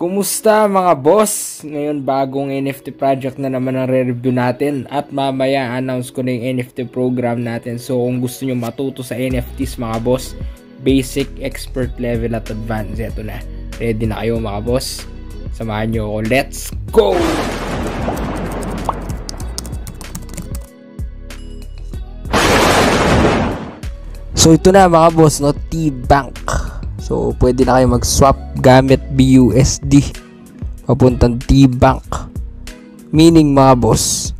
Kumusta mga boss? Ngayon bagong NFT project na naman ang re-review natin at mamaya announce ko na yung NFT program natin. So kung gusto nyo matuto sa NFTs mga boss, basic, expert level at advanced, ito na. Ready na kayo mga boss? Samahan nyo ako. Let's go! So ito na mga boss, no? T-Bank. So, pwede na kayo mag-swap gamit BUSD papuntang T-Bank. Meaning mga boss,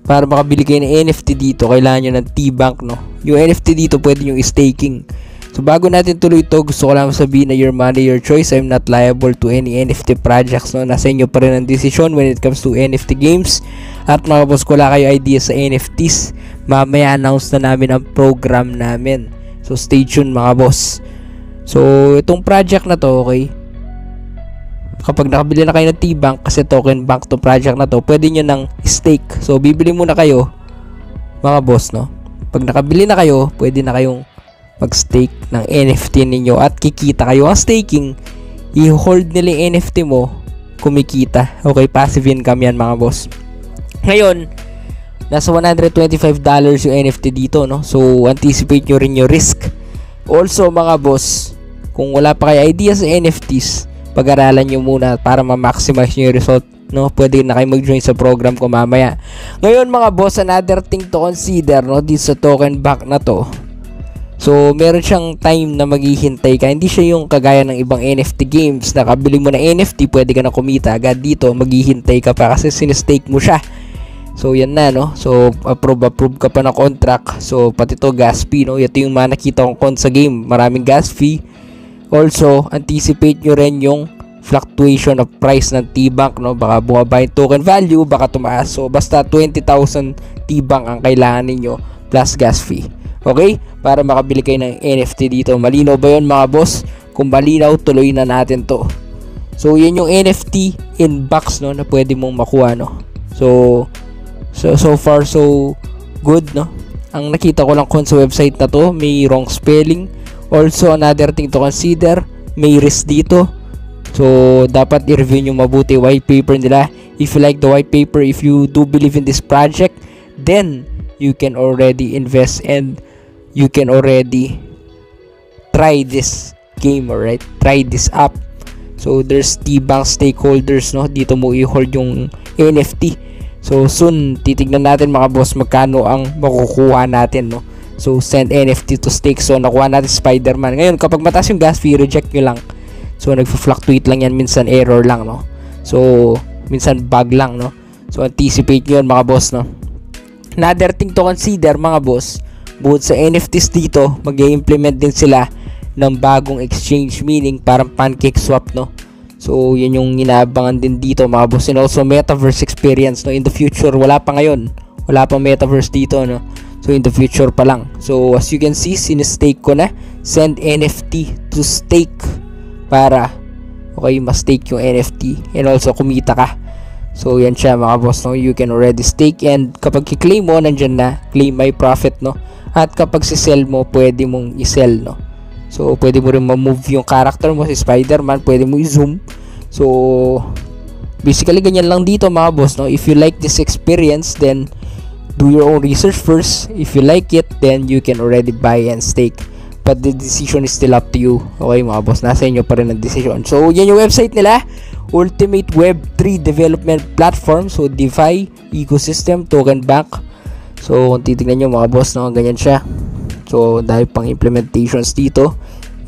para makabili kayo ng NFT dito, kailangan nyo ng T-Bank, no? Yung NFT dito, pwede nyo i-staking. So, bago natin tuloy ito, gusto ko lang sabihin na your money, your choice. I'm not liable to any NFT projects, no? Nasa inyo pa rin ang decision when it comes to NFT games. At mga boss, kung wala kayo idea sa NFTs, mamaya announce na namin ang program namin. So, stay tuned mga boss. So, itong project na to, okay, kapag nakabili na kayo ng T-Bank, kasi token bank to project na to, pwede nyo ng stake. So, bibili muna kayo, mga boss, no? Pag nakabili na kayo, pwede na kayong mag-stake ng NFT ninyo at kikita kayo. Ang staking, i-hold nila yung NFT mo, kumikita. Okay, passive income yan, mga boss. Ngayon, nasa $125 yung NFT dito, no? So, anticipate nyo rin yung risk. Also, mga boss, kung wala pa kayo idea sa NFTs, pag-aralan nyo muna para ma-maximize nyo yung result, no? Pwede na kayo mag-join sa program ko mamaya. Ngayon mga boss, another thing to consider, no, dito sa token bank na to. So, meron siyang time na maghihintay ka. Hindi siya yung kagaya ng ibang NFT games na kabili mo na NFT, pwede ka na kumita agad. Dito, maghihintay ka pa kasi sinistake mo siya. So, yan na, no? So, approve ka pa ng contract. So, pati to gas fee, no? Ito yung mga nakita kong con sa game. Maraming gas fee. Also, anticipate nyo rin yung fluctuation of price ng T-Bank, no? Baka bumaba yung token value, baka tumaas. So, basta 20,000 T-Bank ang kailangan ninyo plus gas fee. Okay? Para makabili kayo ng NFT dito. Malinaw ba yun, mga boss? Kung malinaw, tuloy na natin to. So, yun yung NFT in box, no? Na pwede mong makuha, no? So far, so good, no? Ang nakita ko lang sa website na to, may wrong spelling. Also, another thing to consider, may risk dito. So, dapat i-review nyo mabuti white paper nila. If you like the white paper, if you do believe in this project, then you can already invest and you can already try this game, alright? Try this app. So, there's T-Bank stakeholders, no? Dito mo i-hold yung NFT. So, soon, titignan natin mga boss magkano ang makukuha natin, no? So, send NFT to stake. So, nakuha natin Spider-Man. Ngayon, kapag mataas yung gas fee, reject nyo lang. So, nagfluctuate lang yan. Minsan, error lang, no? So, minsan, bug lang, no? So, anticipate nyo yun, mga boss, no? Another thing to consider, mga boss, bukod sa NFTs dito, mag-i-implement din sila ng bagong exchange, meaning parang pancake swap, no? So, yun yung inaabangan din dito, mga boss. And also, metaverse experience, no? In the future, wala pa ngayon. Wala pang metaverse dito, no? So, in the future pa lang. So, as you can see, sinistake ko na. Send NFT to stake para, okay, ma-stake yung NFT. And also, kumita ka. So, yan siya, mga boss, no? You can already stake. And kapag i-claim mo, nandyan na. Claim my profit, no? At kapag si-sell mo, pwede mong i-sell, no? So, pwede mo rin ma-move yung character mo si Spider-Man. Pwede mo i-zoom. So, basically, ganyan lang dito, mga boss, no? If you like this experience, then do your own research first. If you like it, then you can already buy and stake. But the decision is still up to you. Okay, mga boss? Nasa inyo pa rin ang decision. So, yan yung website nila. Ultimate Web3 Development Platform. So, DeFi, Ecosystem, Token Bank. So, kung titignan nyo, mga boss, no? Ganyan siya. So, dahil pang implementations dito.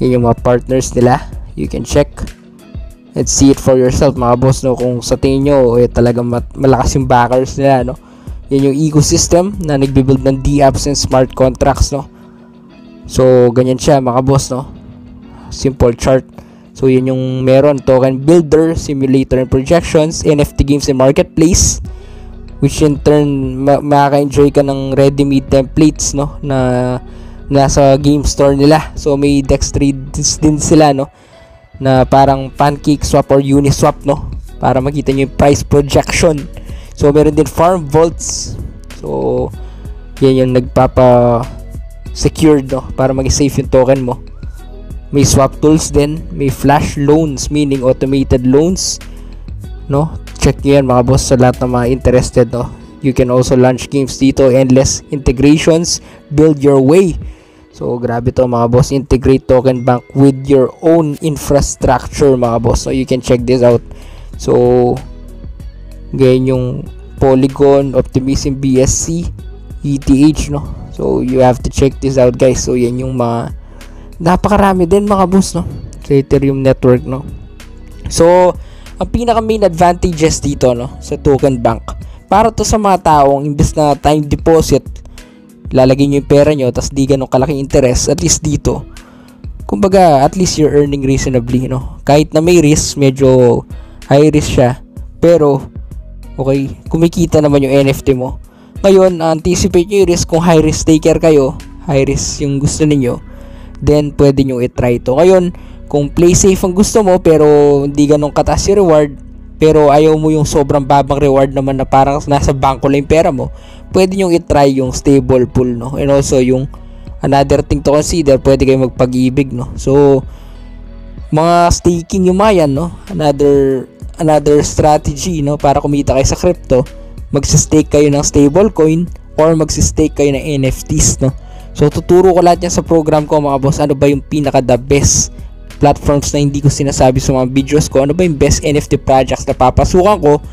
Yan yung mga partners nila. You can check and see it for yourself, mga boss, no? Kung sa tingin nyo, talagang malakas yung backers nila, no? Yan yung ecosystem na nagbibuild ng D-apps and smart contracts, no? So, ganyan siya, mga boss, no? Simple chart. So, yun yung meron. Token builder, simulator and projections, NFT games and marketplace, which in turn, makaka-enjoy ka ng ready-made templates, no? Na nasa game store nila. So, may DEX trades din sila, no? Na parang pancake swap or uniswap, no? Para makita nyo yung price projection. So, meron din farm vaults. So, yan yung nagpapa-secured, no? Para mag-safe yung token mo. May swap tools din, may flash loans, meaning automated loans, no? Check nyo yan mga boss sa lahat ng mga interested, no? You can also launch games dito, endless integrations, build your way. So grabe to mga boss, integrate token bank with your own infrastructure mga boss. So you can check this out. So ganyan yung Polygon, Optimism BSC, ETH, no? So you have to check this out guys. So yan yung mga napakarami din mga boss, no, sa Ethereum network, no. So ang pinaka main advantages dito, no, sa token bank, para to sa mga taong imbes na time deposit lalagay nyo yung pera nyo tas di ganun kalaking interest, at least dito kumbaga at least you're earning reasonably, no. Kahit na may risk, medyo high risk siya, pero okay, kumikita naman yung NFT mo. Ngayon, anticipate nyo yung risk. Kung high risk taker kayo, high risk yung gusto ninyo, then pwede nyo i-try to. Ngayon, kung play safe ang gusto mo pero hindi ganun kataas yung reward, pero ayaw mo yung sobrang babang reward naman na parang nasa bangko lang yung pera mo, pwede nyo i-try yung stable pool, no. And also yung another thing to consider, pwede kayo magpag-ibig, no. So mga staking yung mga yan, no, another strategy, no, para kumita kayo sa crypto. Magsi-stake kayo ng stable coin or magsi-stake kayo ng NFTs, no. So tuturo ko lahat yan sa program ko mga boss. Ano ba yung pinaka the best platforms na hindi ko sinasabi sa mga videos ko, ano ba yung best NFT projects na papasukan ko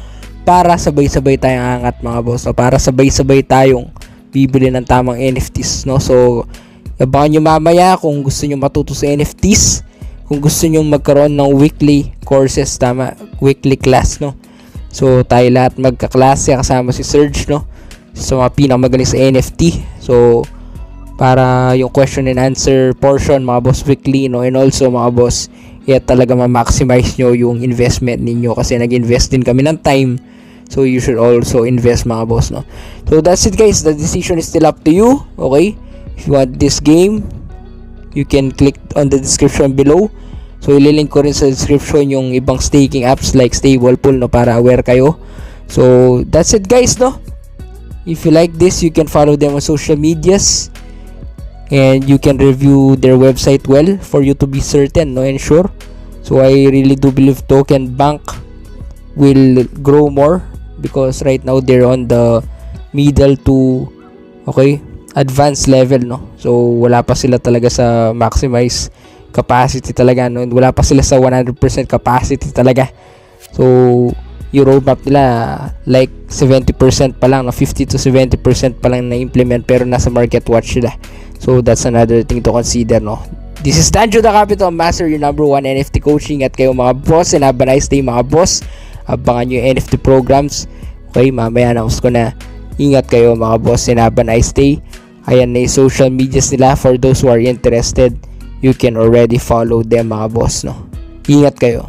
para sabay-sabay tayong angat mga boss, no? Para sabay-sabay tayong bibili ng tamang NFTs, no. So abangan nyo mamaya kung gusto nyo matuto sa NFTs, kung gusto nyo magkaroon ng weekly courses, tama, weekly class, no. So tayo lahat magkaklase kasama si Serge, no, sa mga pinakamagaling sa NFT. So para yung question and answer portion mga boss weekly, no, and also mga boss, talaga ma-maximize nyo yung investment ninyo kasi nag-invest din kami ng time, so you should also invest mga boss, no. So that's it guys, the decision is still up to you. Okay, if you want this game, you can click on the description below. So ililink ko rin sa description yung ibang staking apps like Stable-Pool, no, para aware kayo. So that's it guys, no. If you like this, you can follow them on social medias and you can review their website well for you to be certain, no, and sure. So I really do believe token bank will grow more because right now they're on the middle to advanced level, no. So wala pa sila talaga sa maximize capacity talaga, no, and wala pa sila sa 100% capacity talaga. So yung roadmap nila like 70% pa lang, no, 50 to 70% pa lang na implement, pero nasa market watch sila. So that's another thing to consider, no. This is Danjo the Capital Master, your number 1 NFT coaching, at kayo mga boss, and have a nice day mga boss. Abangan nyo yung NFT programs. Okay, mamaya announce ko na. Ingat kayo mga boss, and have a nice day. Ayan na yung social medias nila for those who are interested. You can already follow them mga boss, no. Ingat kayo.